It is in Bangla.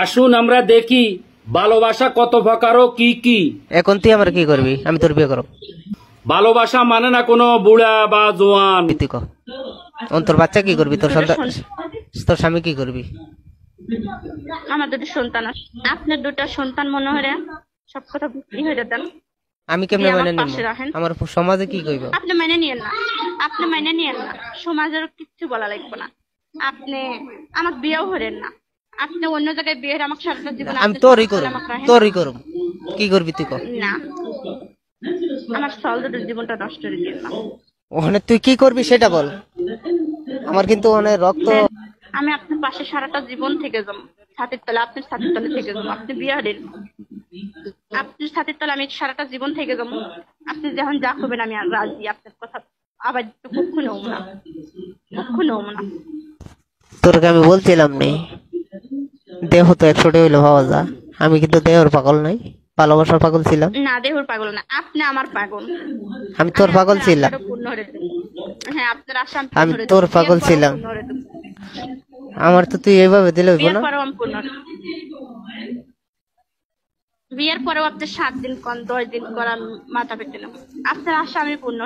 আসুন আমরা দেখি ভালোবাসা কত প্রকার ও কি কি। এখন তুই আমার কি করবি? আমি তোর বিয়ে করব। ভালোবাসা মানে না কোনো বুড়া বা জোয়ান। তুই ক তোর বাচ্চা কি করবি? তোর সন্তান, তোর স্বামী কি করবি? আমার দুটো সন্তান আছে। আপনার দুটো সন্তান মনে হয় সব কথা বিক্রি হয়ে যেতেন। আমি কেমনে আমার মেনে নিব? পাশে রাখেন। আমার সমাজে কি কইব? আপনি মেনে নিয়েন না, আপনি মেনে নিয়েন না, সমাজের কিচ্ছু বলা লাগবে না। আপনি আমার বিয়েও হরেন না, আপনি অন্য জায়গায় বিয়ে হয়ে আমাকে সারাটা জীবন আমি তোরই করব, তোরই করব। কি করবি তুই? না, আমার সল দুটোর জীবনটা নষ্ট করে দিন না। ওখানে তুই কি করবি সেটা বল। আমার কিন্তু অনেক রক্ত। আমি আপনার পাশে সারাটা জীবন থেকে যাবো, ছাতির তলে, আপনার ছাতির তলে থেকে যাবো। আপনি বিয়ে হরেন, আপনার ছাতির তলে আমি সারাটা জীবন থেকে যাবো। আপনি যখন যা করবেন আমি রাজি, আপনার কথা আবার কখনো হবো না, কখনো হবো না। তোরকে আমি বলছিলাম নি দেহ তো 100 হইলো পাওয়া যা। আমি কিন্তু দেহর পাগল নাই, ভালোবাসার পাগল ছিলাম। না, দেহর পাগল না, আপনি আমার পাগল। আমি তোর পাগল ছিলাম। হ্যাঁ, আপনার আশা আমি তোর পাগল ছিলাম। আমার তো তুই এইভাবে দিলে হইব না। বিয়ের পরেও আপনি 7 দিন 10 দিন করার মাথা পেতে না, আপনার আশা আমি পূর্ণ